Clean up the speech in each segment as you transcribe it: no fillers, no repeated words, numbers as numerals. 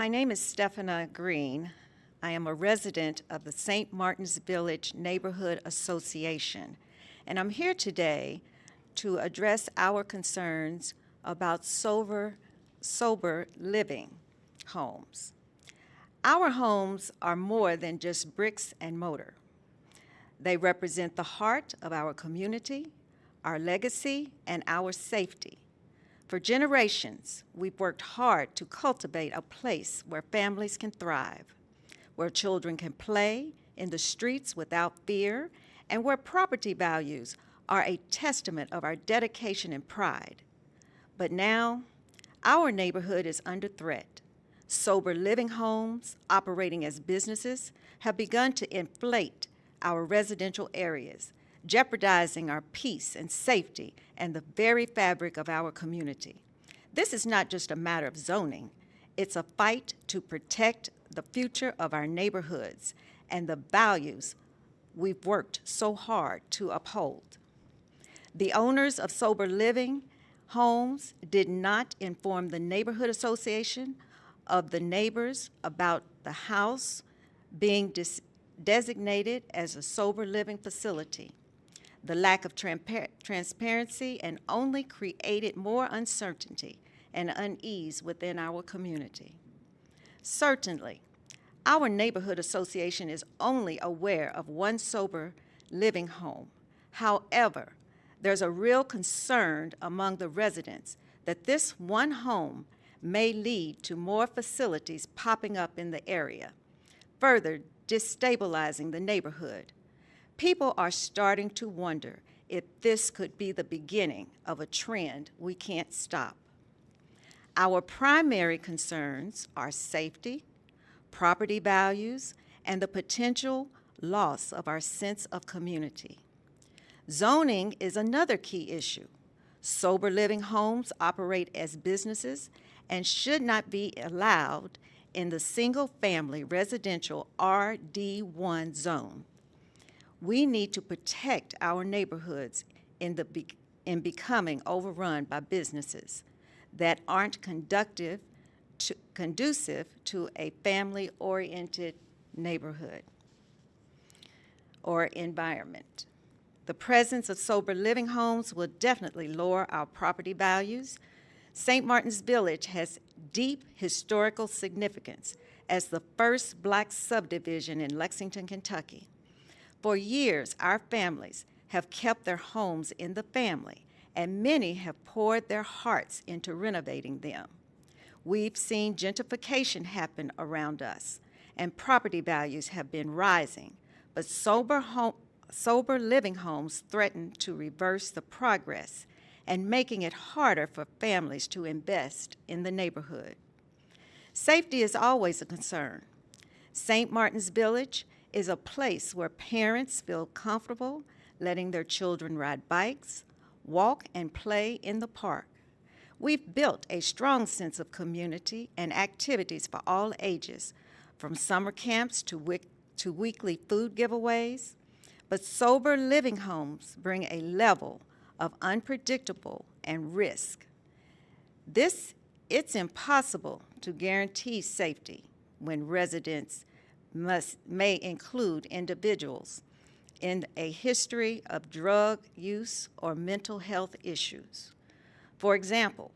My name is Stephana Green. I am a resident of the St. Martin's Village Neighborhood Association, and I'm here today to address our concerns about sober living homes. Our homes are more than just bricks and mortar. They represent the heart of our community, our legacy, and our safety. For generations, we've worked hard to cultivate a place where families can thrive, where children can play in the streets without fear, and where property values are a testament of our dedication and pride. But now, our neighborhood is under threat. Sober living homes operating as businesses have begun to inflate our residential areas, jeopardizing our peace and safety and the very fabric of our community. This is not just a matter of zoning. It's a fight to protect the future of our neighborhoods and the values we've worked so hard to uphold. The owners of sober living homes did not inform the neighborhood association of the neighbors about the house being designated as a sober living facility. The lack of transparency and only created more uncertainty and unease within our community. Certainly, our neighborhood association is only aware of one sober living home. However, there's a real concern among the residents that this one home may lead to more facilities popping up in the area, further destabilizing the neighborhood. People are starting to wonder if this could be the beginning of a trend we can't stop. Our primary concerns are safety, property values, and the potential loss of our sense of community. Zoning is another key issue. Sober living homes operate as businesses and should not be allowed in the single-family residential RD1 zone. We need to protect our neighborhoods in becoming overrun by businesses that aren't conducive to a family-oriented neighborhood or environment. The presence of sober living homes will definitely lower our property values. St. Martin's Village has deep historical significance as the first Black subdivision in Lexington, Kentucky. For years, our families have kept their homes in the family, and many have poured their hearts into renovating them. We've seen gentrification happen around us, and property values have been rising, but sober living homes threaten to reverse the progress and making it harder for families to invest in the neighborhood. Safety is always a concern. St. Martin's Village is a place where parents feel comfortable letting their children ride bikes, walk, and play in the park. We've built a strong sense of community and activities for all ages, from summer camps to weekly food giveaways. But sober living homes bring a level of unpredictable and risk. It's impossible to guarantee safety when residents may include individuals in a history of drug use or mental health issues. For example,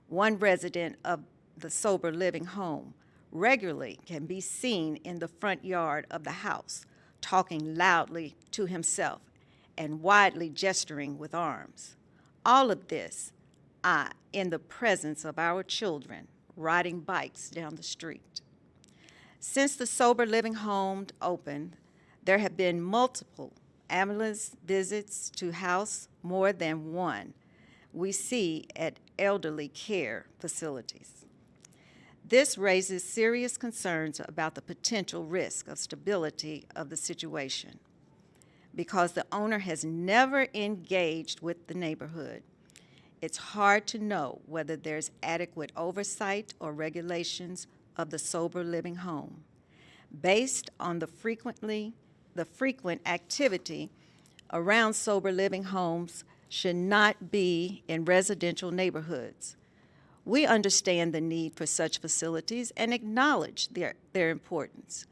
one resident of the sober living home regularly can be seen in the front yard of the house, talking loudly to himself and widely gesturing with arms. All of this in the presence of our children riding bikes down the street. Since the sober living home opened, there have been multiple ambulance visits to house, more than one we see at elderly care facilities. This raises serious concerns about the potential risk of stability of the situation because the owner has never engaged with the neighborhood. It's hard to know whether there's adequate oversight or regulations of the sober living home. Based on the frequent activity around sober living homes should not be in residential neighborhoods. We understand the need for such facilities and acknowledge their importance,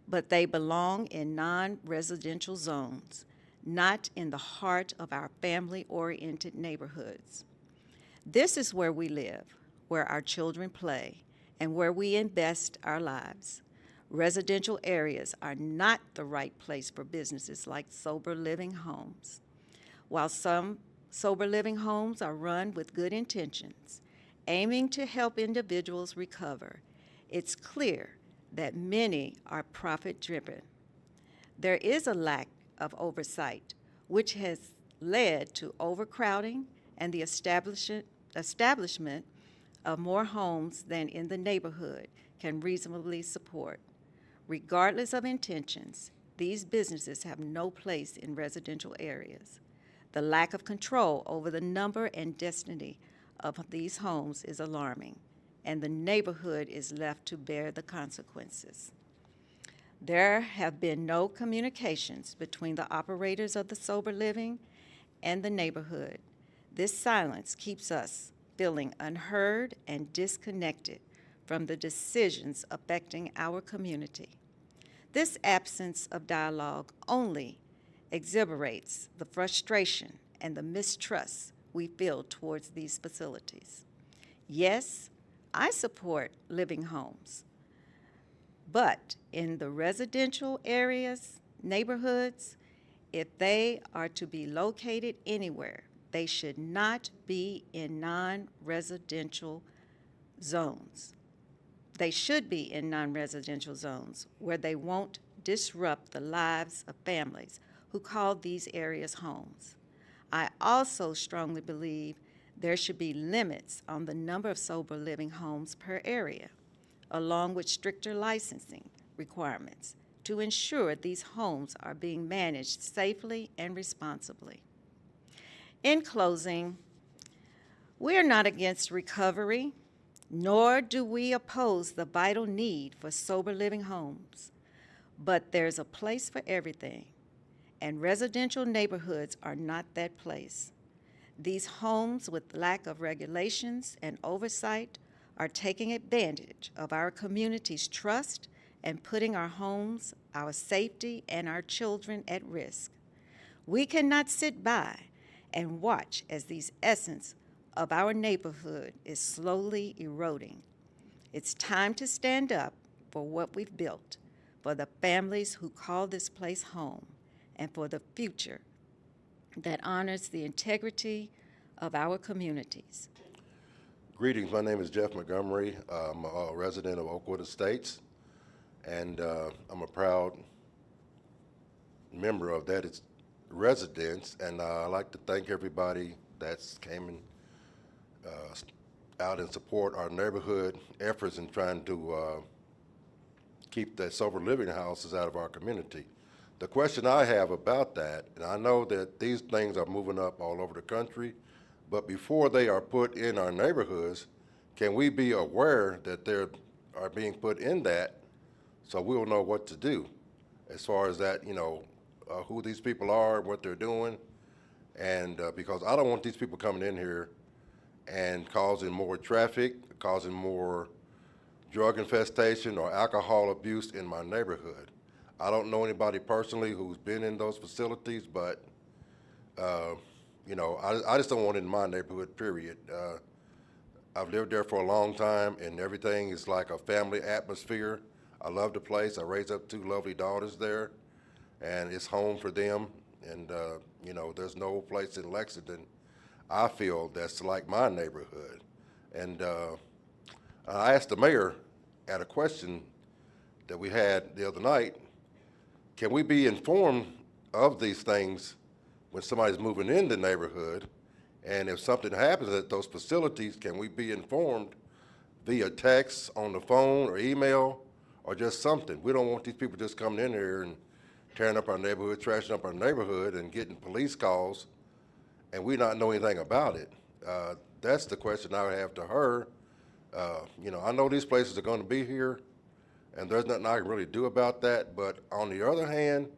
but they belong in non-residential zones, not in the heart of our family-oriented neighborhoods. This is where we live, where our children play, and where we invest our lives. Residential areas are not the right place for businesses like sober living homes. While some sober living homes are run with good intentions, aiming to help individuals recover, it's clear that many are profit-driven. There is a lack of oversight, which has led to overcrowding and the establishment of more homes than in the neighborhood can reasonably support. Regardless of intentions, these businesses have no place in residential areas. The lack of control over the number and destiny of these homes is alarming, and the neighborhood is left to bear the consequences. There have been no communications between the operators of the sober living and the neighborhood. This silence keeps us feeling unheard and disconnected from the decisions affecting our community. This absence of dialogue only exacerbates the frustration and the mistrust we feel towards these facilities. Yes, I support living homes, but in the residential areas, neighborhoods, if they are to be located anywhere, they should not be in non-residential zones. They should be in non-residential zones where they won't disrupt the lives of families who call these areas homes. I also strongly believe there should be limits on the number of sober living homes per area, along with stricter licensing requirements to ensure these homes are being managed safely and responsibly. In closing, we are not against recovery, nor do we oppose the vital need for sober living homes, but there's a place for everything, and residential neighborhoods are not that place. These homes with lack of regulations and oversight are taking advantage of our community's trust and putting our homes, our safety, and our children at risk. We cannot sit by and watch as these essence of our neighborhood is slowly eroding. It's time to stand up for what we've built, for the families who call this place home, and for the future that honors the integrity of our communities. Greetings, my name is Jeff Montgomery. I'm a resident of Oakwood Estates, and I'm a proud member of that residence, and I'd like to thank everybody that's came out and support our neighborhood efforts in trying to keep the sober living houses out of our community. The question I have about that, and I know that these things are moving up all over the country, but before they are put in our neighborhoods, can we be aware that they are being put in that so we'll know what to do as far as that, who these people are, what they're doing, and because I don't want these people coming in here and causing more traffic, causing more drug infestation or alcohol abuse in my neighborhood. I don't know anybody personally who's been in those facilities, but I just don't want it in my neighborhood, period. I've lived there for a long time, and everything is like a family atmosphere. I love the place. I raised up two lovely daughters there, and it's home for them. And, there's no place in Lexington, I feel, that's like my neighborhood. And I asked the mayor at a question that we had the other night, can we be informed of these things when somebody's moving in the neighborhood? And if something happens at those facilities, can we be informed via text, on the phone, or email, or just something? We don't want these people just coming in here and tearing up our neighborhood, trashing up our neighborhood, and getting police calls, and we not know anything about it. That's the question I would have to her. I know these places are going to be here, and there's nothing I can really do about that. But on the other hand,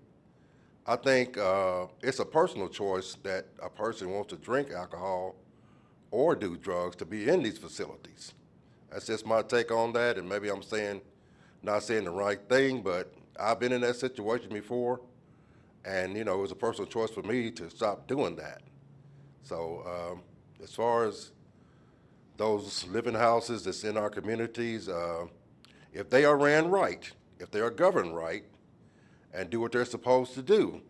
I think it's a personal choice that a person wants to drink alcohol or do drugs to be in these facilities. That's just my take on that, and maybe I'm not saying the right thing, but I've been in that situation before, and it was a personal choice for me to stop doing that. So as far as those living houses that's in our communities, if they are ran right, if they are governed right, and do what they're supposed to do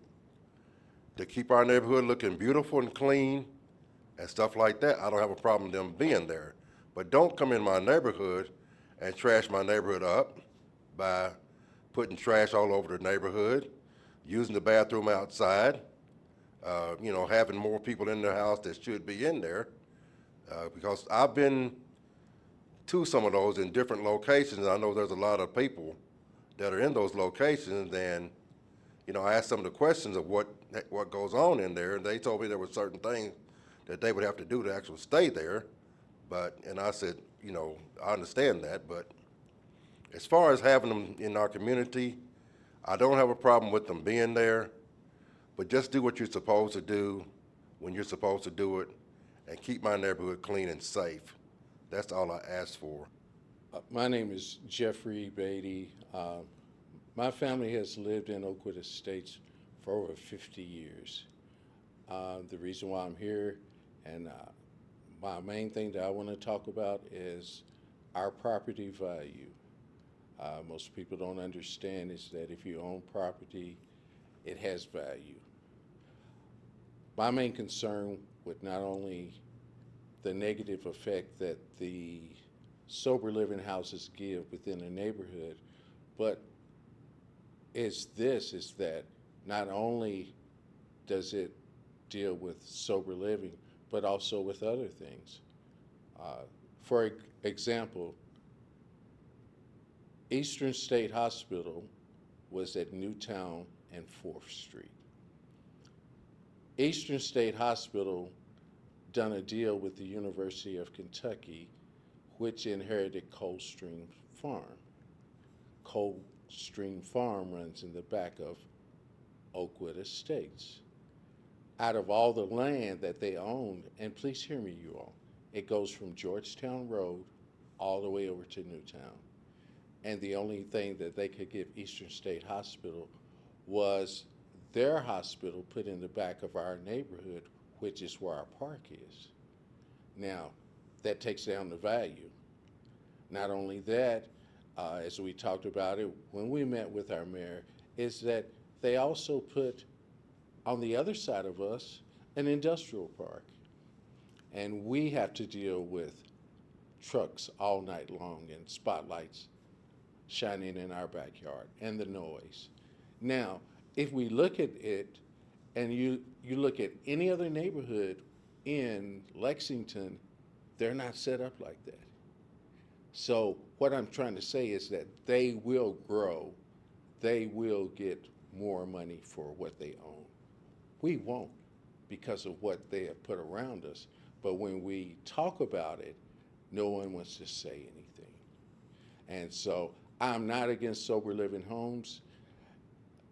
to keep our neighborhood looking beautiful and clean and stuff like that, I don't have a problem with them being there. But don't come in my neighborhood and trash my neighborhood up by putting trash all over the neighborhood, using the bathroom outside, having more people in the house that should be in there. Because I've been to some of those in different locations, and I know there's a lot of people that are in those locations, and I asked some of the questions of what goes on in there, and they told me there were certain things that they would have to do to actually stay there. And I said, I understand that, but as far as having them in our community, I don't have a problem with them being there, but just do what you're supposed to do when you're supposed to do it, and keep my neighborhood clean and safe. That's all I ask for. My name is Jeffrey Beatty. My family has lived in Oakwood Estates for over 50 years. The reason why I'm here, and my main thing that I want to talk about is our property value. Most people don't understand is that if you own property, it has value. My main concern with not only the negative effect that the sober living houses give within a neighborhood, but is that not only does it deal with sober living, but also with other things. For example, Eastern State Hospital was at Newtown and 4th Street. Eastern State Hospital done a deal with the University of Kentucky, which inherited Coldstream Farm. Coldstream Farm runs in the back of Oakwood Estates. Out of all the land that they owned, and please hear me, you all, it goes from Georgetown Road all the way over to Newtown. And the only thing that they could give Eastern State Hospital was their hospital put in the back of our neighborhood, which is where our park is. Now, that takes down the value. Not only that, as we talked about it when we met with our mayor, is that they also put on the other side of us an industrial park. And we have to deal with trucks all night long and spotlights shining in our backyard and the noise. Now, if we look at it and you look at any other neighborhood in Lexington, they're not set up like that. So what I'm trying to say is that they will grow. They will get more money for what they own. We won't because of what they have put around us. But when we talk about it, no one wants to say anything. And so I'm not against sober living homes,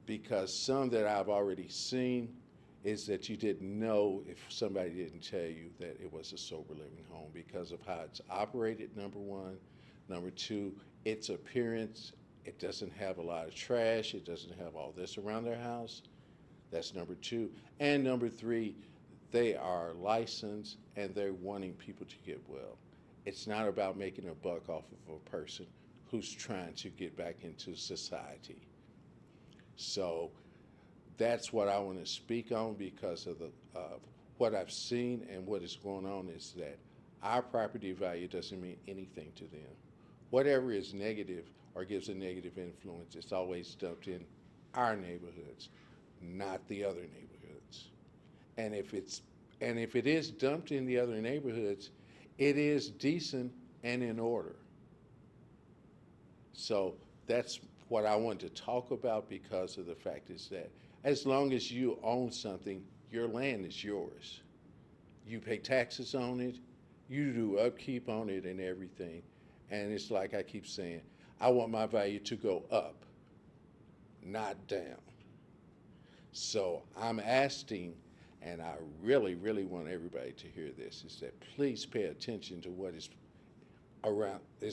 because some that I've already seen is that you didn't know if somebody didn't tell you that it was a sober living home because of how it's operated, number one. Number two, its appearance. It doesn't have a lot of trash. It doesn't have all this around their house. That's number two. And number three, they are licensed and they're wanting people to get well. It's not about making a buck off of a person who's trying to get back into society. So that's what I want to speak on because of what I've seen and what is going on is that our property value doesn't mean anything to them. Whatever is negative or gives a negative influence, it's always dumped in our neighborhoods, not the other neighborhoods. And if it is dumped in the other neighborhoods, it is decent and in order. So that's what I want to talk about because of the fact is that as long as you own something, your land is yours. You pay taxes on it, you do upkeep on it and everything. And it's like I keep saying, I want my value to go up, not down. So I'm asking and I really, really want everybody to hear this, is that please pay attention to what is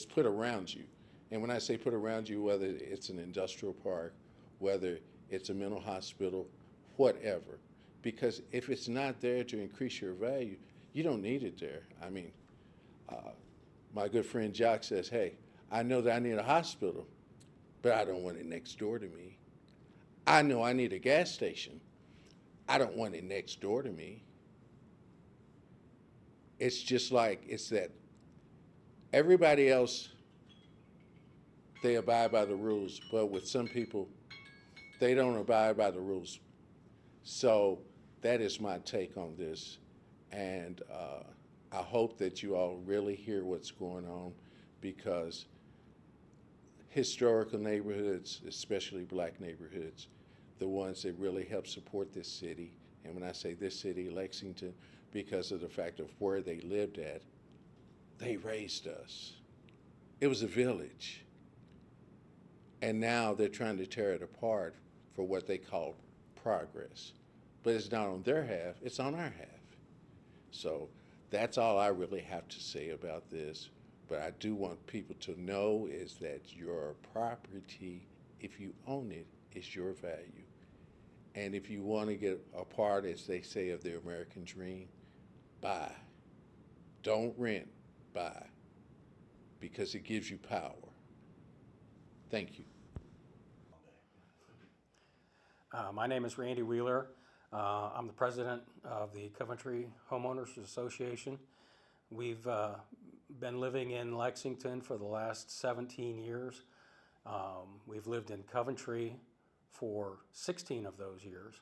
put around you. And when I say put around you, whether it's an industrial park, whether it's a mental hospital, whatever. Because if it's not there to increase your value, you don't need it there. I mean, my good friend Jock says, hey, I know that I need a hospital, but I don't want it next door to me. I know I need a gas station. I don't want it next door to me. It's just like, it's that everybody else, they abide by the rules, but with some people, they don't abide by the rules. So that is my take on this. And I hope that you all really hear what's going on, because historical neighborhoods, especially black neighborhoods, the ones that really help support this city, and when I say this city, Lexington, because of the fact of where they lived at, they raised us. It was a village. And now they're trying to tear it apart for what they call progress. But it's not on their half, it's on our half. So that's all I really have to say about this. But I do want people to know is that your property, if you own it, is your value. And if you want to get a part, as they say, of the American dream, buy. Don't rent, buy. Because it gives you power. Thank you. My name is Randy Wheeler. I'm the president of the Coventry Homeowners Association. We've been living in Lexington for the last 17 years. We've lived in Coventry for 16 of those years.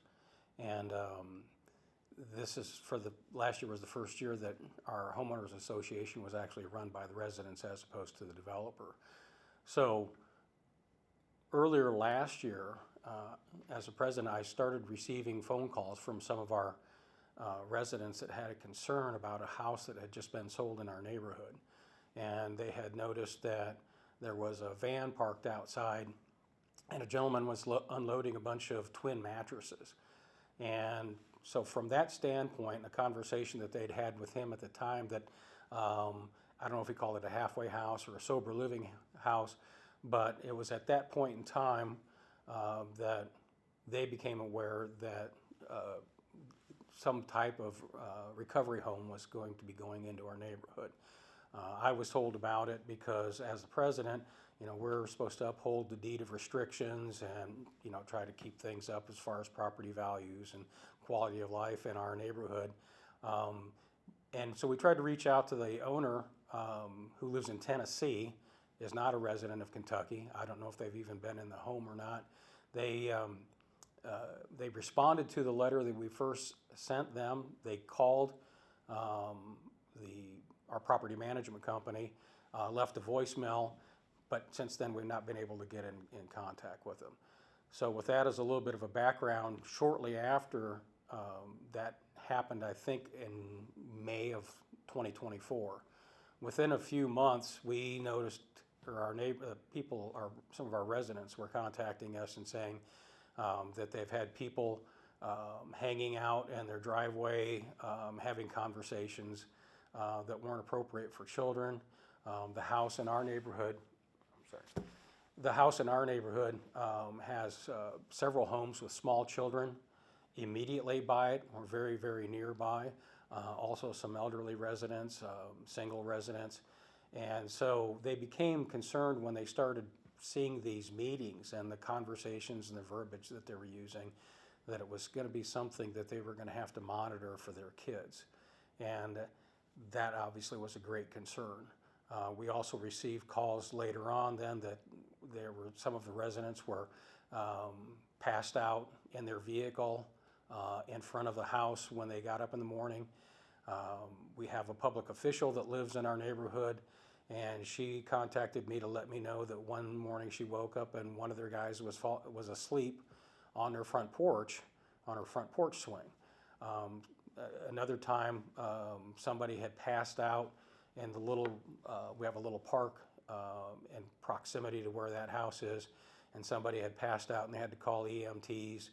And this is last year was the first year that our Homeowners Association was actually run by the residents as opposed to the developer. So earlier last year, as a president, I started receiving phone calls from some of our residents that had a concern about a house that had just been sold in our neighborhood. And they had noticed that there was a van parked outside and a gentleman was unloading a bunch of twin mattresses. And so from that standpoint, a conversation that they'd had with him at the time that, I don't know if he called it a halfway house or a sober living house, but it was at that point in time that they became aware that some type of recovery home was going to be going into our neighborhood. I was told about it because as the president, we're supposed to uphold the deed of restrictions and, try to keep things up as far as property values and quality of life in our neighborhood. And so we tried to reach out to the owner who lives in Tennessee, is not a resident of Kentucky. I don't know if they've even been in the home or not. They responded to the letter that we first sent them. They called our property management company, left a voicemail, but since then we've not been able to get in contact with them. So with that as a little bit of a background, shortly after that happened, I think in May of 2024, within a few months we noticed, or our some of our residents were contacting us and saying that they've had people hanging out in their driveway, having conversations that weren't appropriate for children. The house in our neighborhood has several homes with small children immediately by it or very, very nearby. Also some elderly residents, single residents. And so they became concerned when they started seeing these meetings and the conversations and the verbiage that they were using, that it was going to be something that they were going to have to monitor for their kids. And that obviously was a great concern. We also received calls later on then that some of the residents were passed out in their vehicle in front of the house when they got up in the morning. We have a public official that lives in our neighborhood, and she contacted me to let me know that one morning she woke up and one of their guys was asleep on their front porch, on her front porch swing. Another time, somebody had passed out in we have a little park in proximity to where that house is, and somebody had passed out and they had to call EMTs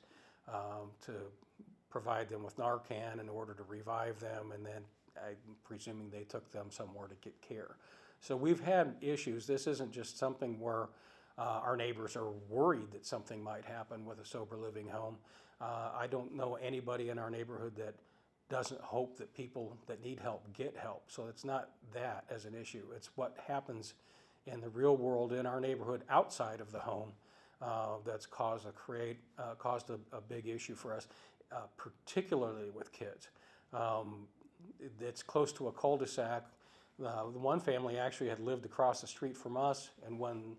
to provide them with Narcan in order to revive them, and then I'm presuming they took them somewhere to get care. So we've had issues. This isn't just something where our neighbors are worried that something might happen with a sober living home. I don't know anybody in our neighborhood that doesn't hope that people that need help get help. So it's not that as an issue. It's what happens in the real world in our neighborhood outside of the home that's caused a big issue for us, particularly with kids. It's close to a cul-de-sac. The one family actually had lived across the street from us, and when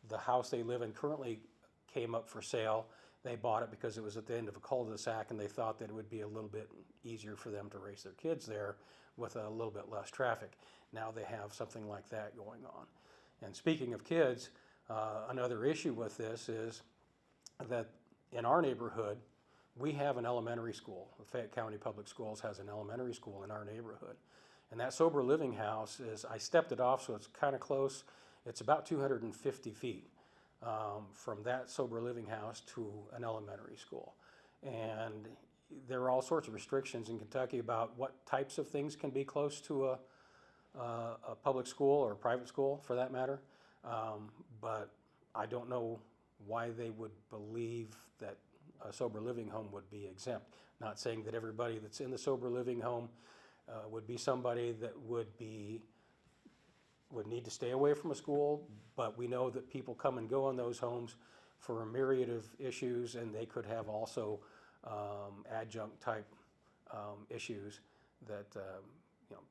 the house they live in currently came up for sale, they bought it because it was at the end of a cul-de-sac, and they thought that it would be a little bit easier for them to raise their kids there with a little bit less traffic. Now they have something like that going on. And speaking of kids, another issue with this is that in our neighborhood, we have an elementary school. Fayette County Public Schools has an elementary school in our neighborhood. And that sober living house I stepped it off so it's kind of close. It's about 250 feet from that sober living house to an elementary school. And there are all sorts of restrictions in Kentucky about what types of things can be close to a public school or a private school for that matter. But I don't know why they would believe that a sober living home would be exempt. Not saying that everybody that's in the sober living home would be somebody that would need to stay away from a school, but we know that people come and go in those homes for a myriad of issues, and they could have also adjunct type issues that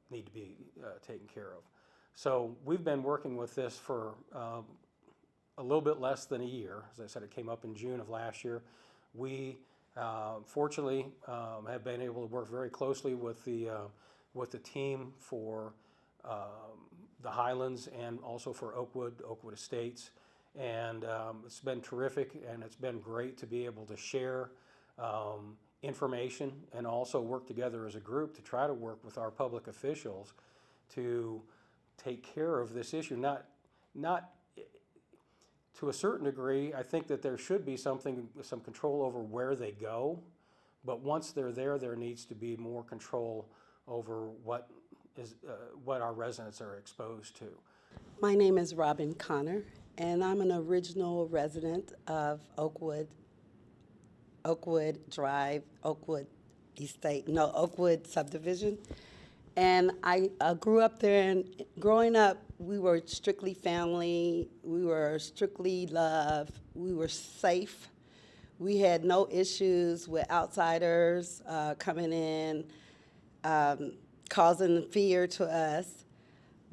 need to be taken care of. So we've been working with this for a little bit less than a year. As I said, it came up in June of last year. We fortunately have been able to work very closely with the team for the Highlands and also for Oakwood Estates. And it's been terrific, and it's been great to be able to share information and also work together as a group to try to work with our public officials to take care of this issue. Not to a certain degree, I think that there should be some control over where they go, but once they're there, there needs to be more control over what our residents are exposed to. My name is Robin Connor, and I'm an original resident of Oakwood Drive, Oakwood subdivision. And I grew up there, and growing up, we were strictly family, we were strictly love, we were safe. We had no issues with outsiders coming in, causing fear to us.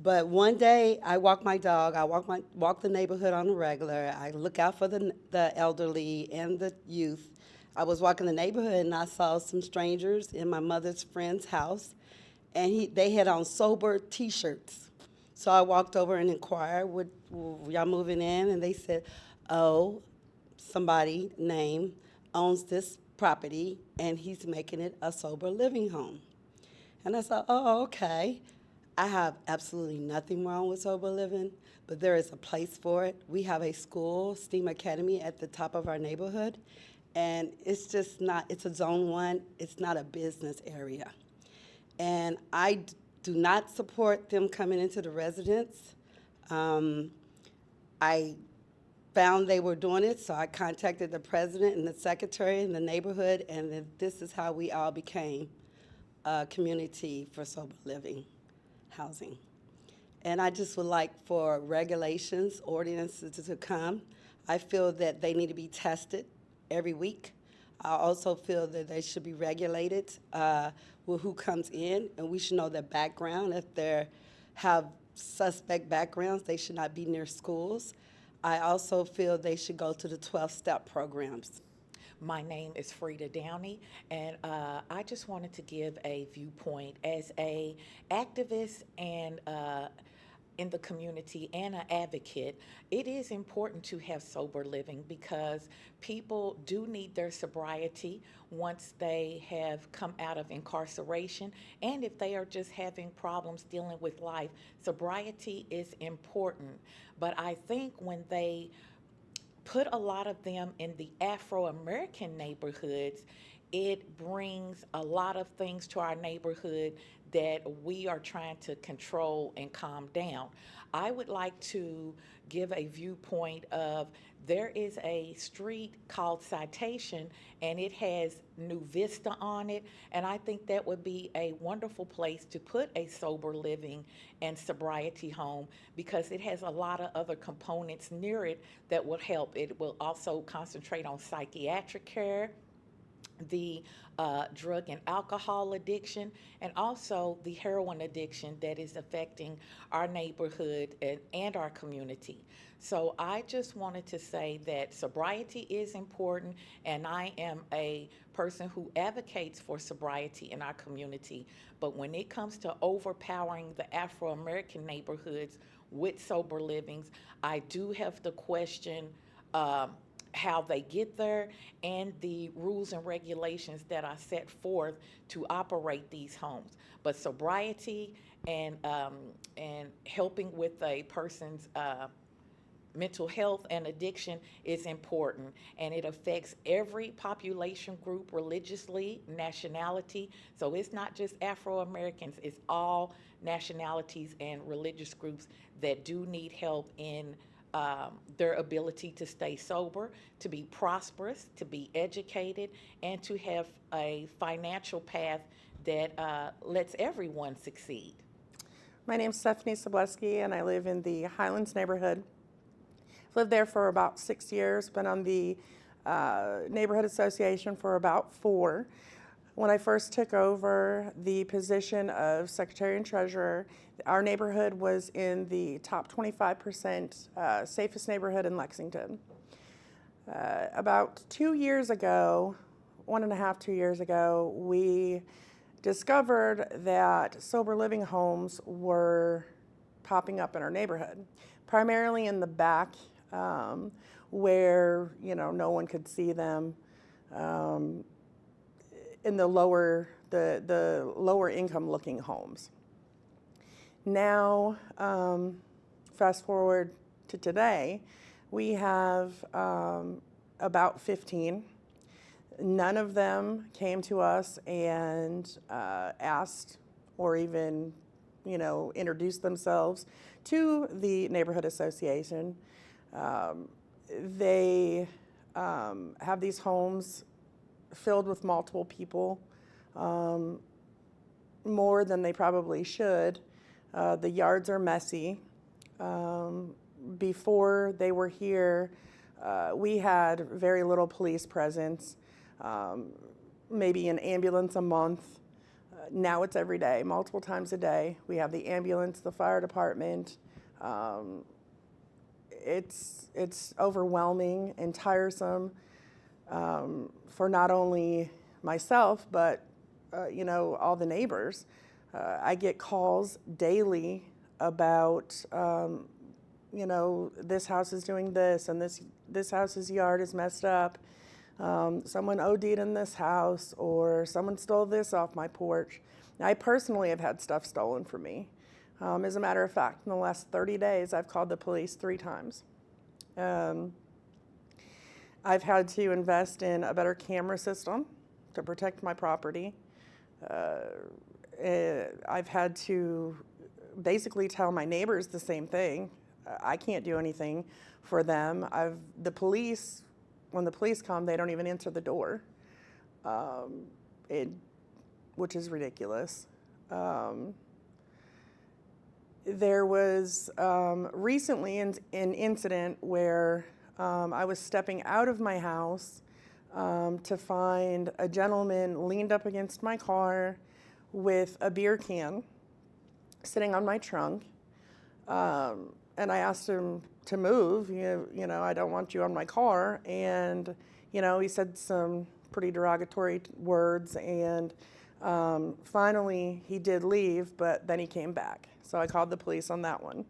But one day, I walk my dog, I walk the neighborhood on the regular, I look out for the elderly and the youth. I was walking the neighborhood, and I saw some strangers in my mother's friend's house, and they had on sober T-shirts. So I walked over and inquired, y'all moving in? And they said, oh, somebody named owns this property, and he's making it a sober living home. And I said, oh, okay. I have absolutely nothing wrong with sober living, but there is a place for it. We have a school, STEAM Academy, at the top of our neighborhood, and it's just not, it's a zone 1, it's not a business area. And I do not support them coming into the residence. I found they were doing it, so I contacted the president and the secretary in the neighborhood, and then this is how we all became a community for sober living housing. And I just would like for regulations, ordinances to come. I feel that they need to be tested every week. I also feel that they should be regulated with who comes in, and we should know their background. If they have suspect backgrounds, they should not be near schools. I also feel they should go to the 12-step programs. My name is Frida Downey, and I just wanted to give a viewpoint as a activist and in the community and an advocate. It is important to have sober living because people do need their sobriety once they have come out of incarceration, and if they are just having problems dealing with life, sobriety is important. But I think when they put a lot of them in the Afro-American neighborhoods, it brings a lot of things to our neighborhood that we are trying to control and calm down. I would like to give a viewpoint of there is a street called Citation, and it has New Vista on it, and I think that would be a wonderful place to put a sober living and sobriety home because it has a lot of other components near it that will help. It will also concentrate on psychiatric care, the drug and alcohol addiction, and also the heroin addiction that is affecting our neighborhood and our community. So I just wanted to say that sobriety is important, and I am a person who advocates for sobriety in our community. But when it comes to overpowering the Afro American neighborhoods with sober livings, I do have to question how they get there and the rules and regulations that are set forth to operate these homes. But sobriety and helping with a person's mental health and addiction is important, and it affects every population group religiously, nationality. So it's not just Afro Americans, it's all nationalities and religious groups that do need help in their ability to stay sober, to be prosperous, to be educated, and to have a financial path that lets everyone succeed. My name's Stephanie Sobleski, and I live in the Highlands neighborhood. I've lived there for about 6 years, been on the neighborhood association for about 4. When I first took over the position of secretary and treasurer, our neighborhood was in the top 25% safest neighborhood in Lexington. About 2 years ago, 1.5, 2 years ago, we discovered that sober living homes were popping up in our neighborhood, primarily in the back where no one could see them. In the lower income looking homes. Now, fast forward to today, we have about 15. None of them came to us and asked or even, introduced themselves to the neighborhood association. They have these homes filled with multiple people, more than they probably should. The yards are messy. Before they were here, we had very little police presence, maybe an ambulance a month. Now it's every day, multiple times a day. We have the ambulance, the fire department. It's overwhelming and tiresome. For not only myself, but all the neighbors. I get calls daily about, this house is doing this, and this house's yard is messed up. Someone OD'd in this house, or someone stole this off my porch. I personally have had stuff stolen from me. As a matter of fact, in the last 30 days, I've called the police 3 times. I've had to invest in a better camera system to protect my property. I've had to basically tell my neighbors the same thing. I can't do anything for them. When the police come, they don't even answer the door, which is ridiculous. There was recently an incident where I was stepping out of my house to find a gentleman leaned up against my car with a beer can sitting on my trunk. And I asked him to move, I don't want you on my car. And, he said some pretty derogatory words. And finally, he did leave, but then he came back. So I called the police on that one.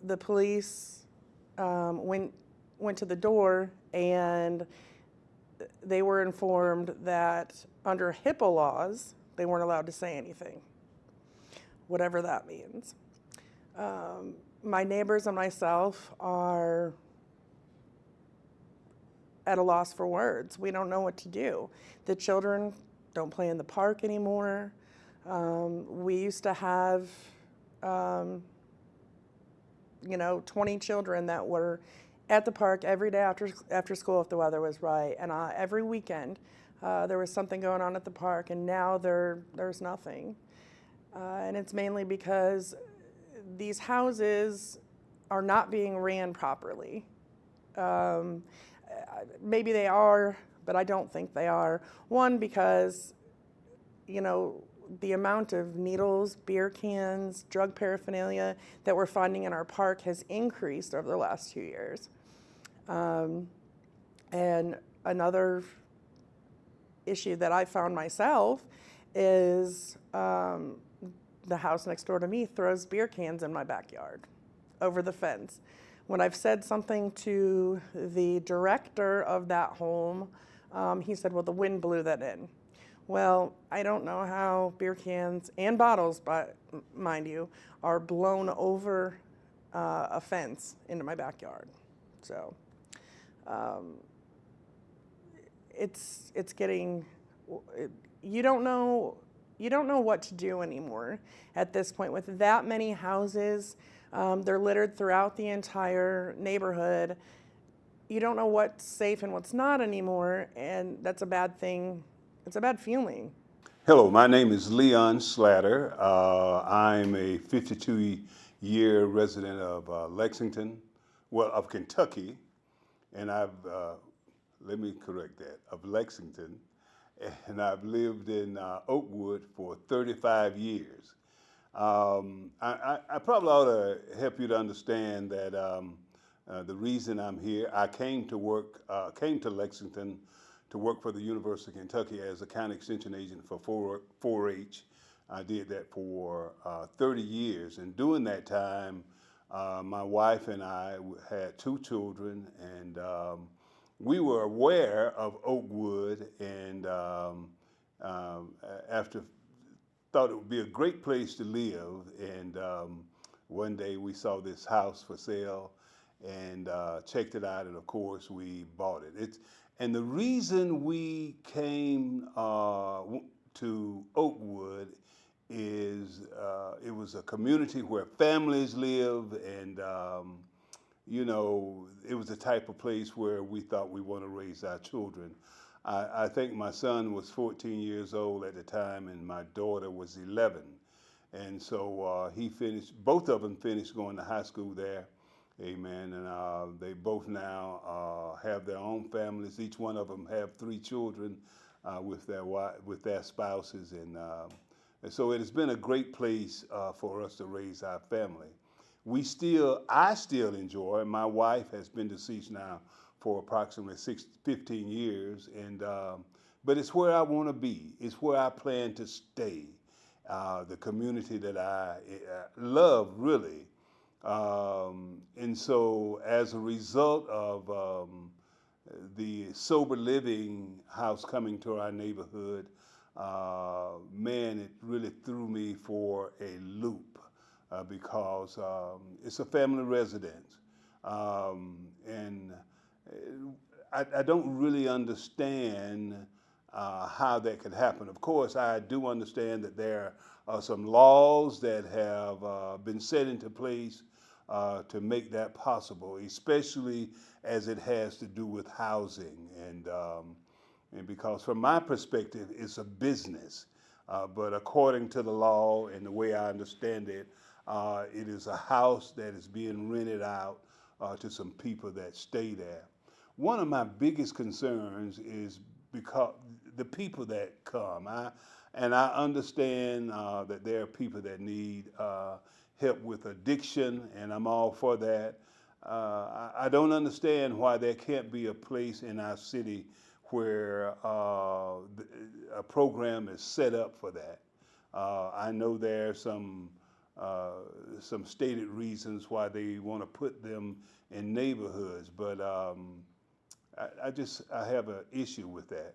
The police went to the door, and they were informed that under HIPAA laws, they weren't allowed to say anything, whatever that means. My neighbors and myself are at a loss for words. We don't know what to do. The children don't play in the park anymore. We used to have, 20 children that were at the park every day after school if the weather was right, and every weekend there was something going on at the park, and now there's nothing. And it's mainly because these houses are not being ran properly. Maybe they are, but I don't think they are. One, because, the amount of needles, beer cans, drug paraphernalia that we're finding in our park has increased over the last 2 years. And another issue that I found myself is the house next door to me throws beer cans in my backyard over the fence. When I've said something to the director of that home, he said, well, the wind blew that in. Well, I don't know how beer cans and bottles, but mind you, are blown over a fence into my backyard. So it's getting, you don't know what to do anymore at this point with that many houses. They're littered throughout the entire neighborhood. You don't know what's safe and what's not anymore, and that's a bad thing. It's a bad feeling. Hello, my name is Leon Slatter. I'm a 52-year resident of Lexington, of Kentucky, and let me correct that, of Lexington, and I've lived in Oakwood for 35 years. I probably ought to help you to understand that the reason I'm here, I came to Lexington to work for the University of Kentucky as a county extension agent for 4-H. I did that for 30 years, and during that time, my wife and I had 2 children, and we were aware of Oakwood, and after thought it would be a great place to live, and one day we saw this house for sale and checked it out, and of course we bought it. And the reason we came to Oakwood is it was a community where families live, and it was the type of place where we thought we want to raise our children. I think my son was 14 years old at the time, and my daughter was 11. And so both of them finished going to high school there. Amen. And they both now have their own families. Each one of them have 3 children with their spouses, and so it has been a great place for us to raise our family. I still enjoy. And my wife has been deceased now for approximately 15 years, and but it's where I want to be. It's where I plan to stay. The community that I love, really. And so as a result of the sober living house coming to our neighborhood, man, it really threw me for a loop because it's a family residence. And I don't really understand how that could happen. Of course, I do understand that there are some laws that have been set into place to make that possible, especially as it has to do with housing, and because from my perspective, it's a business, but according to the law and the way I understand it, it is a house that is being rented out to some people that stay there. One of my biggest concerns is because the people that come. I understand that there are people that need help with addiction, and I'm all for that. I don't understand why there can't be a place in our city where a program is set up for that. I know there are some stated reasons why they want to put them in neighborhoods, but I have an issue with that.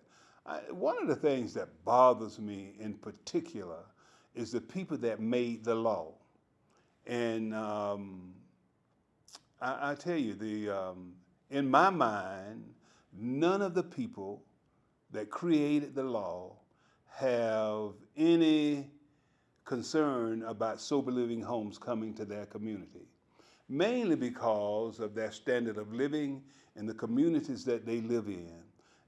One of the things that bothers me in particular is the people that made the law. And I tell you, in my mind, none of the people that created the law have any concern about sober living homes coming to their community, mainly because of their standard of living in the communities that they live in.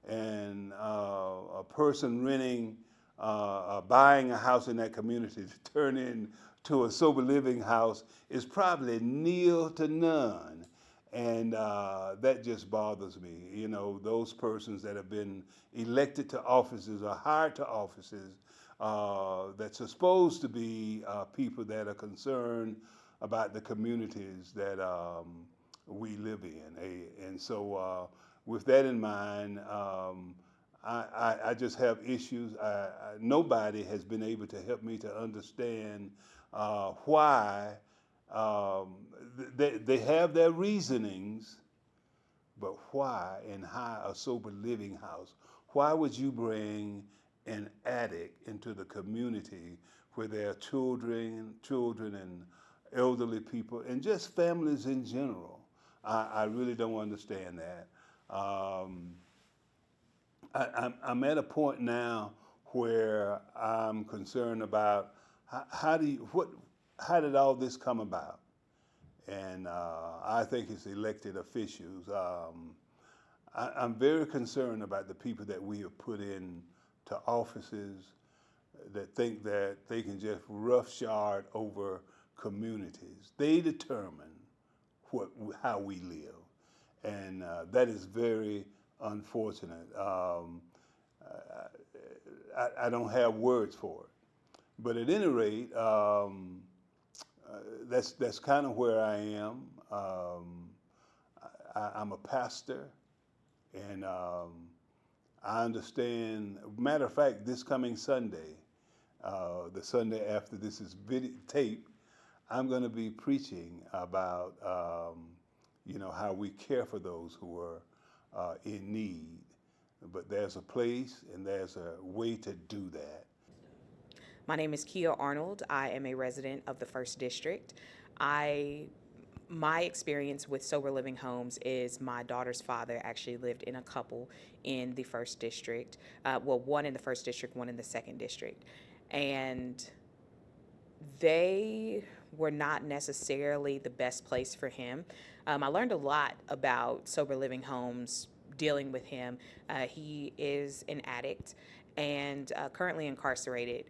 And a person renting, buying a house in that community to turn into a sober living house is probably nil to none. And that just bothers me. You know, those persons that have been elected to offices or hired to offices that's supposed to be people that are concerned about the communities that we live in. And so with that in mind, I just have issues. Nobody has been able to help me to understand why they have their reasonings, but why and how a sober living house? Why would you bring an addict into the community where there are children and elderly people and just families in general? I really don't understand that. I'm at a point now where I'm concerned about how did all this come about? And I think it's elected officials. I'm very concerned about the people that we have put in to offices that think that they can just roughshod over communities. They determine how we live, and that is very unfortunate. I don't have words for it, but at any rate, that's kind of where I am. I'm a pastor, and I understand. Matter of fact, this coming Sunday, the Sunday after this is taped, I'm going to be preaching about how we care for those who are in need. But there's a place and there's a way to do that. My name is Kia Arnold. I am a resident of the 1st District. My experience with sober living homes is my daughter's father actually lived in a couple in the 1st District. One in the 1st District, one in the 2nd District. And they were not necessarily the best place for him. I learned a lot about sober living homes dealing with him. He is an addict and currently incarcerated,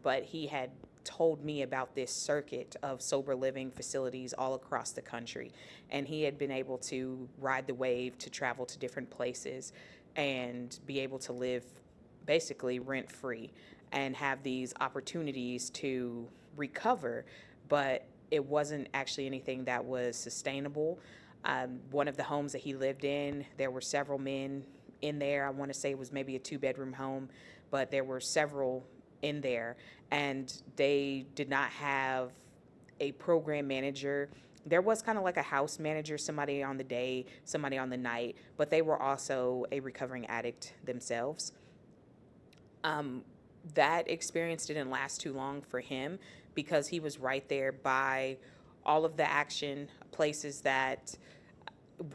but he had told me about this circuit of sober living facilities all across the country, and he had been able to ride the wave to travel to different places and be able to live basically rent-free and have these opportunities to recover, but it wasn't actually anything that was sustainable. One of the homes that he lived in, there were several men in there. I want to say it was maybe a 2-bedroom home, but there were several in there, and they did not have a program manager. There was kind of like a house manager, somebody on the day, somebody on the night, but they were also a recovering addict themselves. That experience didn't last too long for him because he was right there by all of the action places that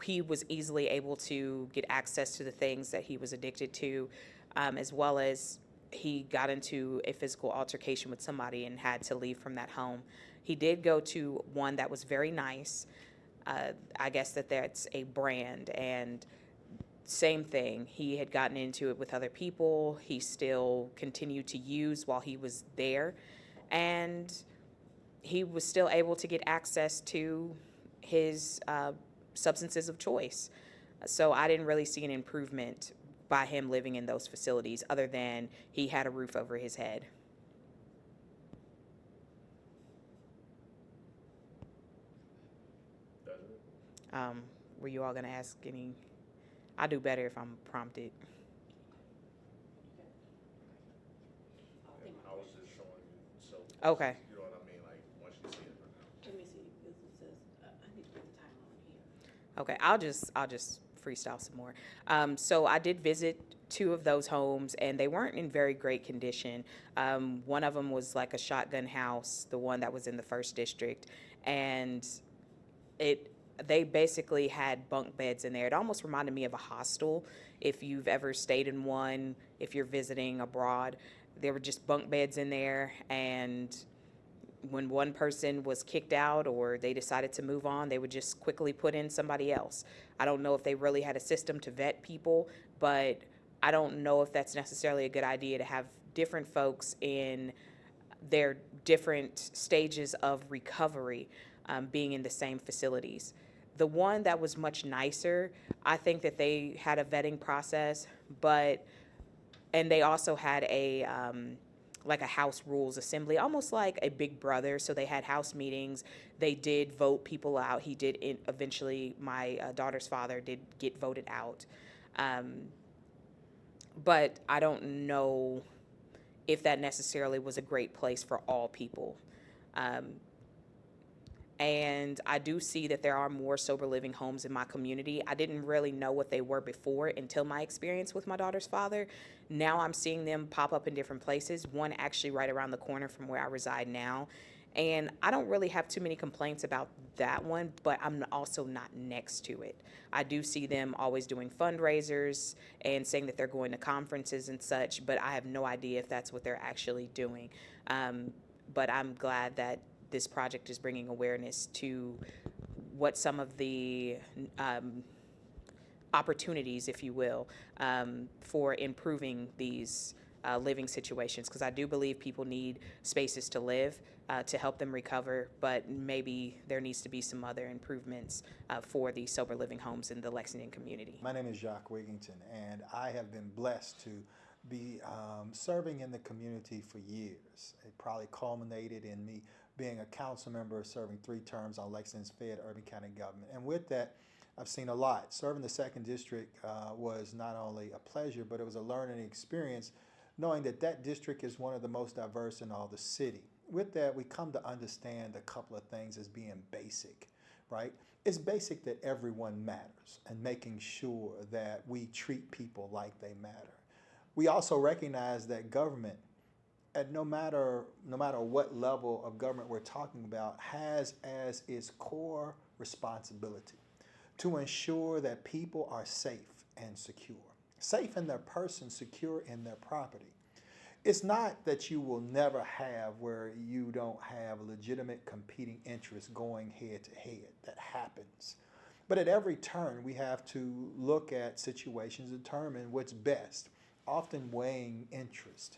he was easily able to get access to the things that he was addicted to, as well as he got into a physical altercation with somebody and had to leave from that home. He did go to one that was very nice. I guess that's a brand, and same thing. He had gotten into it with other people. He still continued to use while he was there, and he was still able to get access to his substances of choice. So I didn't really see an improvement by him living in those facilities other than he had a roof over his head. Were you all going to ask any? I'll do better if I'm prompted. I was just showing you, so. Okay. You know what I mean, like, once you see it. Let me see, because it says, I need to put the timer on here. Okay, I'll just freestyle some more. So I did visit 2 of those homes, and they weren't in very great condition. One of them was like a shotgun house, the one that was in the 1st District, and it they basically had bunk beds in there. It almost reminded me of a hostel, if you've ever stayed in one, if you're visiting abroad. There were just bunk beds in there, and when one person was kicked out or they decided to move on, they would just quickly put in somebody else. I don't know if they really had a system to vet people, but I don't know if that's necessarily a good idea to have different folks in their different stages of recovery being in the same facilities. The one that was much nicer, I think that they had a vetting process, and they also had like a house rules assembly, almost like a big brother. So they had house meetings. They did vote people out. Eventually, my daughter's father did get voted out. But I don't know if that necessarily was a great place for all people. And I do see that there are more sober living homes in my community. I didn't really know what they were before until my experience with my daughter's father. Now I'm seeing them pop up in different places, one actually right around the corner from where I reside now. And I don't really have too many complaints about that one, but I'm also not next to it. I do see them always doing fundraisers and saying that they're going to conferences and such, but I have no idea if that's what they're actually doing. But I'm glad that this project is bringing awareness to what some of the opportunities, if you will, for improving these living situations, because I do believe people need spaces to live to help them recover, but maybe there needs to be some other improvements for the sober living homes in the Lexington community. My name is Jacques Wigington, and I have been blessed to be serving in the community for years. It probably culminated in me being a council member, serving 3 terms on Lexington's Fed Urban County government. And with that, I've seen a lot. Serving the 2nd District was not only a pleasure, but it was a learning experience, knowing that that district is one of the most diverse in all the city. With that, we come to understand a couple of things as being basic, right? It's basic that everyone matters, and making sure that we treat people like they matter. We also recognize that government, at no matter what level of government we're talking about, has as its core responsibility to ensure that people are safe and secure. Safe in their person, secure in their property. It's not that you will never have where you don't have legitimate competing interests going head to head. That happens. But at every turn, we have to look at situations and determine what's best, often weighing interest.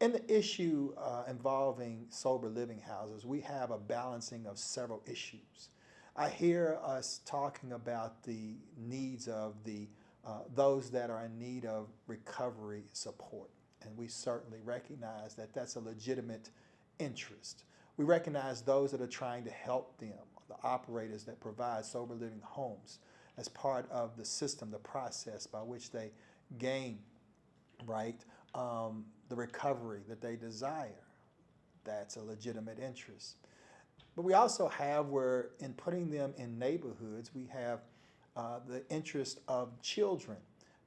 In the issue involving sober living houses, we have a balancing of several issues. I hear us talking about the needs of those that are in need of recovery support, and we certainly recognize that that's a legitimate interest. We recognize those that are trying to help them, the operators that provide sober living homes, as part of the system, the process by which they gain, right, the recovery that they desire. That's a legitimate interest. But we also have where, in putting them in neighborhoods, we have the interest of children,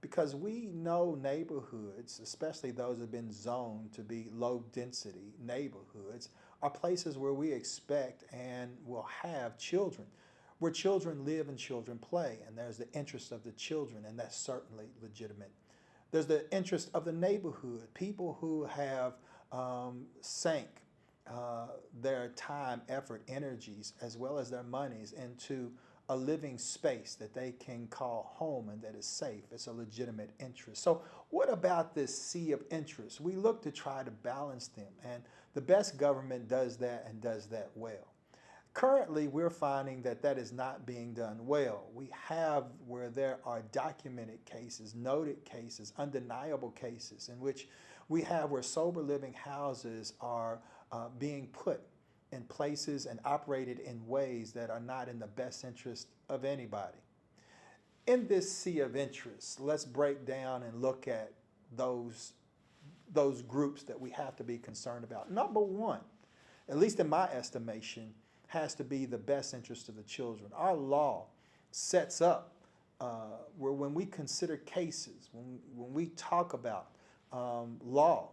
because we know neighborhoods, especially those that have been zoned to be low density neighborhoods, are places where we expect and will have children, where children live and children play, and there's the interest of the children, and that's certainly legitimate. There's the interest of the neighborhood, people who have sank their time, effort, energies, as well as their monies into a living space that they can call home and that is safe. It's a legitimate interest. So what about this sea of interests? We look to try to balance them, and the best government does that and does that well. Currently, we're finding that that is not being done well. We have where there are documented cases, noted cases, undeniable cases in which we have where sober living houses are being put in places and operated in ways that are not in the best interest of anybody. In this sea of interests, let's break down and look at those groups that we have to be concerned about. Number one, at least in my estimation, has to be the best interest of the children. Our law sets up where when we consider cases, when we talk about law,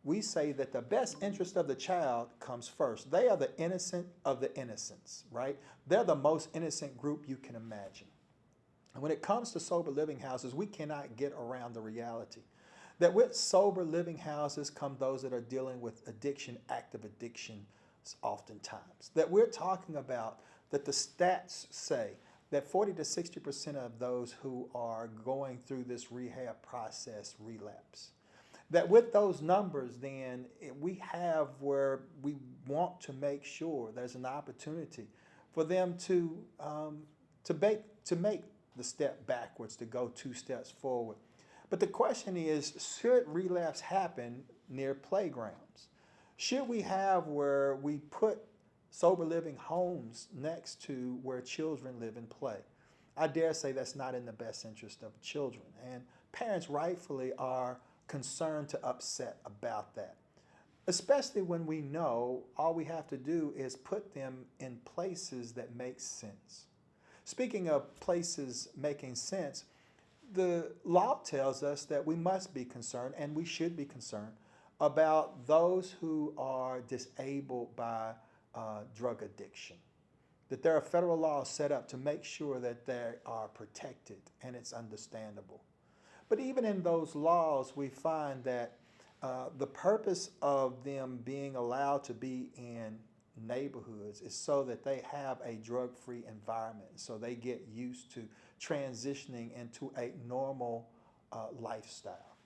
we say that the best interest of the child comes first. They are the innocent of the innocents, right? They're the most innocent group you can imagine. And when it comes to sober living houses, we cannot get around the reality that with sober living houses come those that are dealing with addiction, active addiction, oftentimes. That we're talking about that the stats say that 40 to 60% of those who are going through this rehab process relapse. That with those numbers, then we have where we want to make sure there's an opportunity for them to make the step backwards, to go 2 steps forward. But the question is, should relapse happen near playgrounds? Should we have where we put sober living homes next to where children live and play? I dare say that's not in the best interest of children. And parents rightfully are concerned to upset about that, especially when we know all we have to do is put them in places that make sense. Speaking of places making sense, the law tells us that we must be concerned, and we should be concerned, about those who are disabled by drug addiction. That there are federal laws set up to make sure that they are protected, and it's understandable. But even in those laws, we find that the purpose of them being allowed to be in neighborhoods is so that they have a drug-free environment, so they get used to transitioning into a normal lifestyle.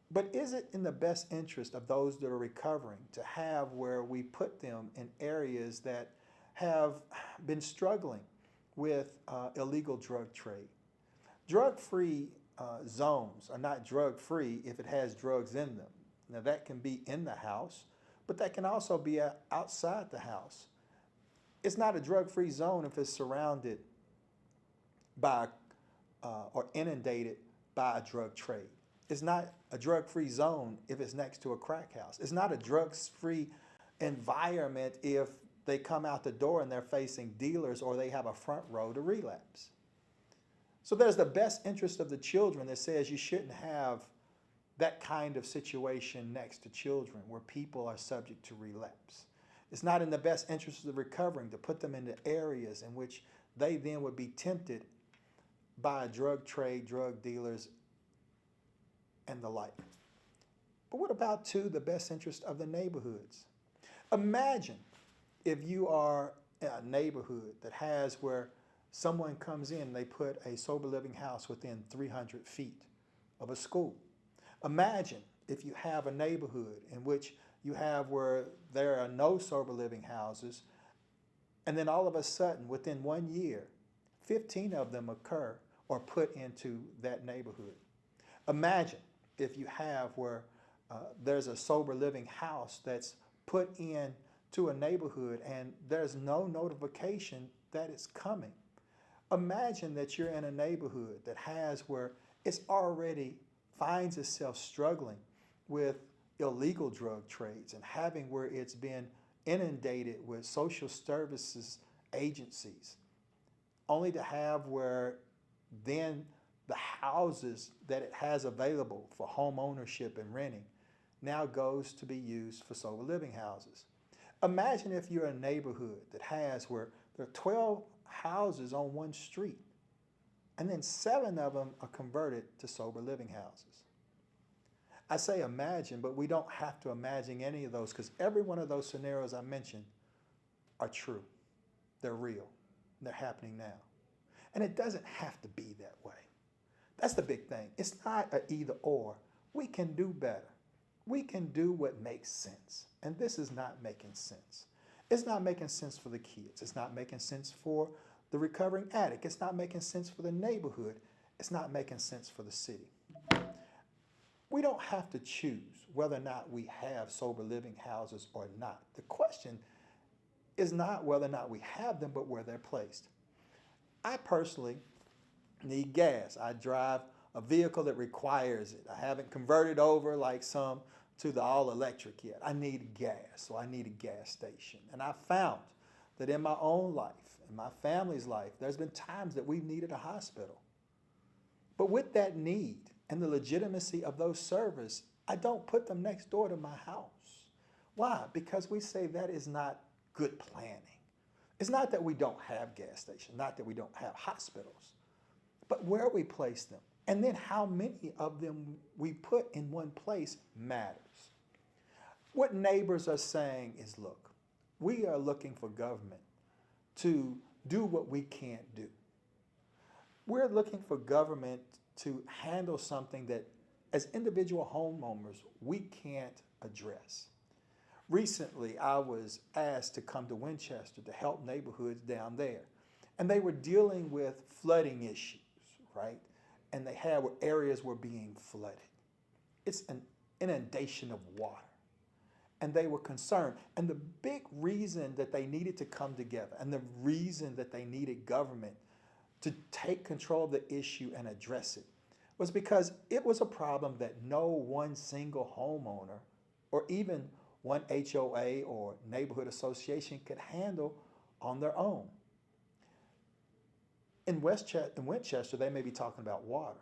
But is it in the best interest of those that are recovering to have where we put them in areas that have been struggling with illegal drug trade? Drug-free zones are not drug-free if it has drugs in them. Now that can be in the house, but that can also be outside the house. It's not a drug-free zone if it's surrounded by or inundated by a drug trade. It's not a drug-free zone if it's next to a crack house. It's not a drug-free environment if they come out the door and they're facing dealers or they have a front row to relapse. So there's the best interest of the children that says you shouldn't have that kind of situation next to children where people are subject to relapse. It's not in the best interest of the recovering to put them into areas in which they then would be tempted by drug trade, drug dealers, and the like. But what about, too, the best interest of the neighborhoods? Imagine if you are in a neighborhood that has where someone comes in, they put a sober living house within 300 feet of a school. Imagine if you have a neighborhood in which you have where there are no sober living houses, and then all of a sudden, within 1 year, 15 of them occur or put into that neighborhood. Imagine if you have where there's a sober living house that's put in to a neighborhood and there's no notification that it's coming. Imagine that you're in a neighborhood that has where it's already finds itself struggling with illegal drug trades and having where it's been inundated with social services agencies, only to have where then the houses that it has available for home ownership and renting now goes to be used for sober living houses. Imagine if you're a neighborhood that has where there are 12 houses on one street, and then 7 of them are converted to sober living houses. I say imagine, but we don't have to imagine any of those because every one of those scenarios I mentioned are true. They're real. They're happening now. And it doesn't have to be that way. That's the big thing. It's not an either or. We can do better. We can do what makes sense. And this is not making sense. It's not making sense for the kids. It's not making sense for the recovering addict. It's not making sense for the neighborhood. It's not making sense for the city. We don't have to choose whether or not we have sober living houses or not. The question is not whether or not we have them, but where they're placed. I personally need gas. I drive a vehicle that requires it. I haven't converted over like some to the all-electric yet. I need gas, so I need a gas station. And I found that in my own life, in my family's life, there's been times that we've needed a hospital. But with that need and the legitimacy of those services, I don't put them next door to my house. Why? Because we say that is not good planning. It's not that we don't have gas stations, not that we don't have hospitals, but where we place them, and then how many of them we put in one place matters. What neighbors are saying is, look, we are looking for government to do what we can't do. We're looking for government to handle something that, as individual homeowners, we can't address. Recently, I was asked to come to Winchester to help neighborhoods down there. And they were dealing with flooding issues, right? And they had where areas were being flooded. It's an inundation of water. And they were concerned. And the big reason that they needed to come together and the reason that they needed government to take control of the issue and address it was because it was a problem that no one single homeowner or even one HOA or neighborhood association could handle on their own. In Winchester, they may be talking about water.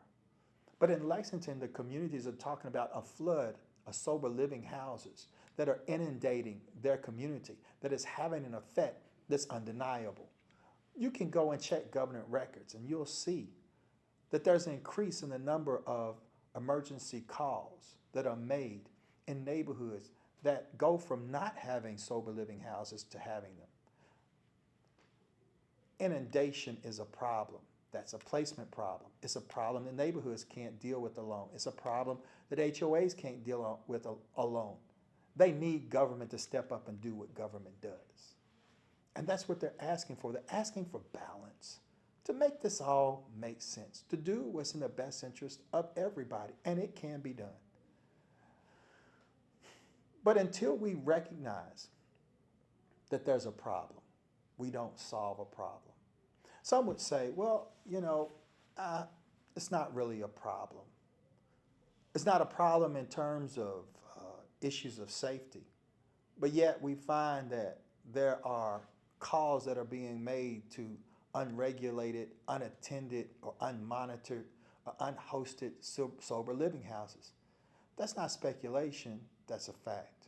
But in Lexington, the communities are talking about a flood of sober living houses that are inundating their community, that is having an effect that's undeniable. You can go and check government records and you'll see that there's an increase in the number of emergency calls that are made in neighborhoods that go from not having sober living houses to having them. Inundation is a problem. That's a placement problem. It's a problem that neighborhoods can't deal with alone. It's a problem that HOAs can't deal with alone. They need government to step up and do what government does. And that's what they're asking for. They're asking for balance, to make this all make sense, to do what's in the best interest of everybody, and it can be done. But until we recognize that there's a problem, we don't solve a problem. Some would say, well, it's not really a problem. It's not a problem in terms of issues of safety, but yet we find that there are calls that are being made to unregulated, unattended, or unmonitored, or unhosted sober living houses. That's not speculation, that's a fact.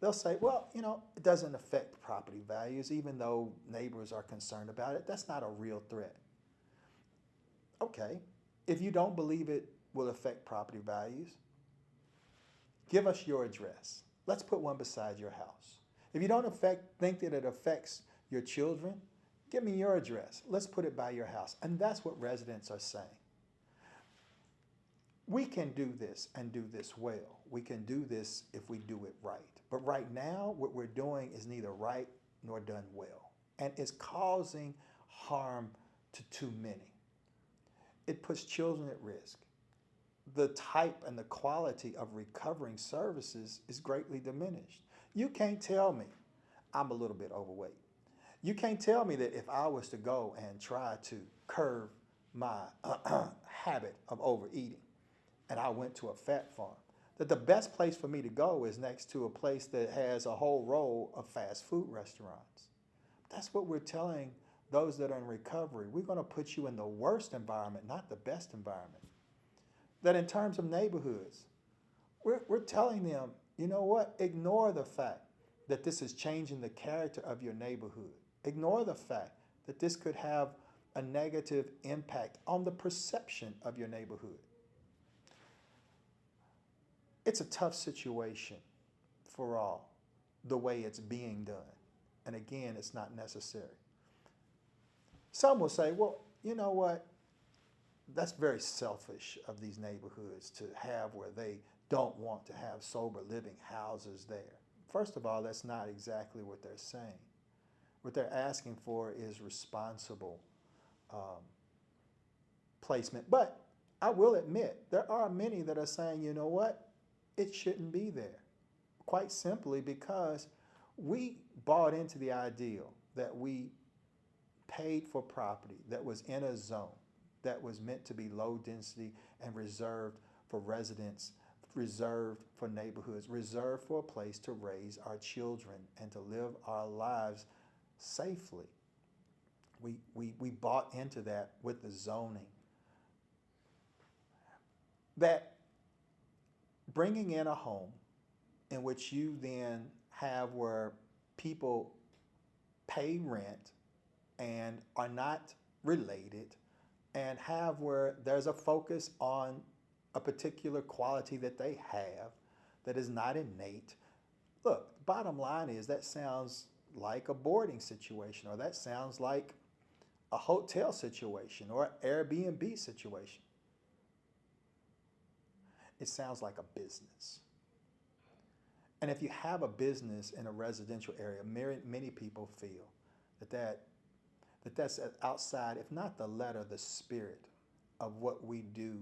They'll say, well, it doesn't affect property values, even though neighbors are concerned about it. That's not a real threat. Okay, if you don't believe it will affect property values, give us your address. Let's put one beside your house. If you don't think that it affects your children, give me your address. Let's put it by your house. And that's what residents are saying. We can do this and do this well. We can do this if we do it right. But right now, what we're doing is neither right nor done well. And it's causing harm to too many. It puts children at risk. The type and the quality of recovering services is greatly diminished. You can't tell me I'm a little bit overweight. You can't tell me that if I was to go and try to curb my habit of overeating and I went to a fat farm, that the best place for me to go is next to a place that has a whole row of fast food restaurants. That's what we're telling those that are in recovery. We're going to put you in the worst environment, not the best environment. That in terms of neighborhoods, we're telling them, you know what? Ignore the fact that this is changing the character of your neighborhood. Ignore the fact that this could have a negative impact on the perception of your neighborhood. It's a tough situation for all, the way it's being done. And again, it's not necessary. Some will say, well, you know what? That's very selfish of these neighborhoods to have where they don't want to have sober living houses there. First of all, that's not exactly what they're saying. What they're asking for is responsible placement. But I will admit, there are many that are saying, you know what? It shouldn't be there. Quite simply because we bought into the ideal that we paid for property that was in a zone that was meant to be low density and reserved for residents, reserved for neighborhoods, reserved for a place to raise our children and to live our lives safely. We bought into that with the zoning. That bringing in a home in which you then have where people pay rent and are not related, and have where there's a focus on a particular quality that they have that is not innate. Look, the bottom line is that sounds like a boarding situation, or that sounds like a hotel situation or an Airbnb situation. It sounds like a business. And if you have a business in a residential area, many people feel that's outside, if not the letter, the spirit of what we do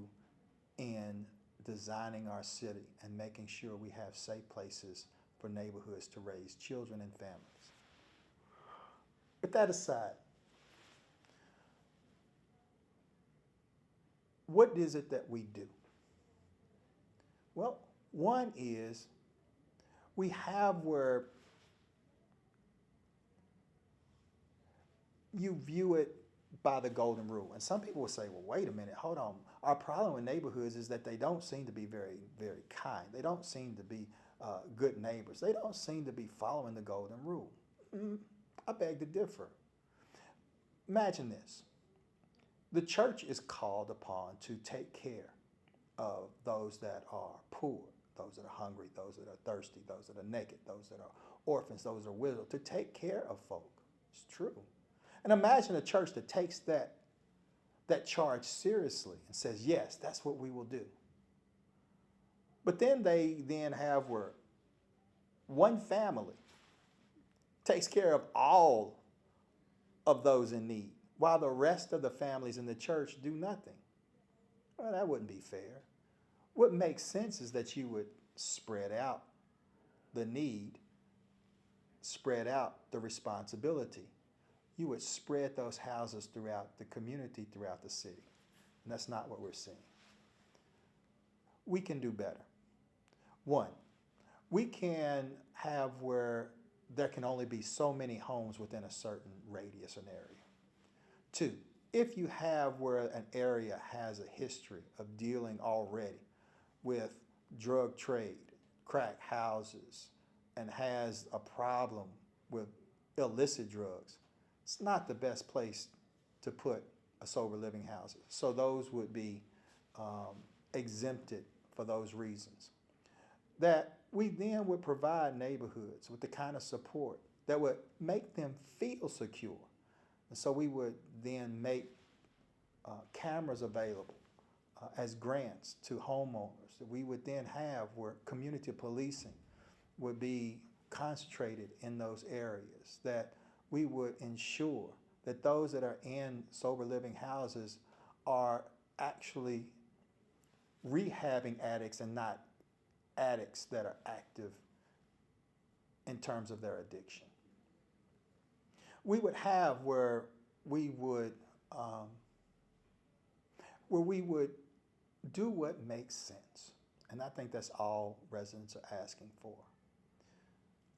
in designing our city and making sure we have safe places for neighborhoods to raise children and families. With that aside, what is it that we do? Well, one is we have where you view it by the golden rule. And some people will say, well, wait a minute, hold on. Our problem with neighborhoods is that they don't seem to be very, very kind. They don't seem to be good neighbors. They don't seem to be following the golden rule. I beg to differ. Imagine this. The church is called upon to take care of those that are poor, those that are hungry, those that are thirsty, those that are naked, those that are orphans, those that are widows, to take care of folk. It's true. And imagine a church that takes that charge seriously and says, yes, that's what we will do. But then they have where one family takes care of all of those in need, while the rest of the families in the church do nothing. Well, that wouldn't be fair. What makes sense is that you would spread out the need, spread out the responsibility. You would spread those houses throughout the community, throughout the city. And that's not what we're seeing. We can do better. One, we can have where there can only be so many homes within a certain radius and area. Two, if you have where an area has a history of dealing already with drug trade, crack houses, and has a problem with illicit drugs, it's not the best place to put a sober living house. So those would be exempted for those reasons. That we then would provide neighborhoods with the kind of support that would make them feel secure. And so we would then make cameras available as grants to homeowners. That we would then have where community policing would be concentrated in those areas. That we would ensure that those that are in sober living houses are actually rehabbing addicts and not addicts that are active in terms of their addiction. We would have where we would do what makes sense. And I think that's all residents are asking for.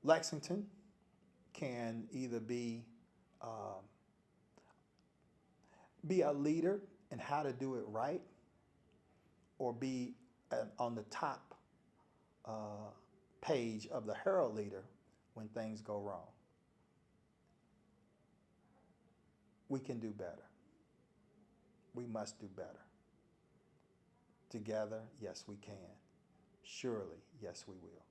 Lexington can either be a leader in how to do it right, or be on the top page of the Herald Leader when things go wrong. We can do better. We must do better. Together, yes, we can. Surely, yes, we will.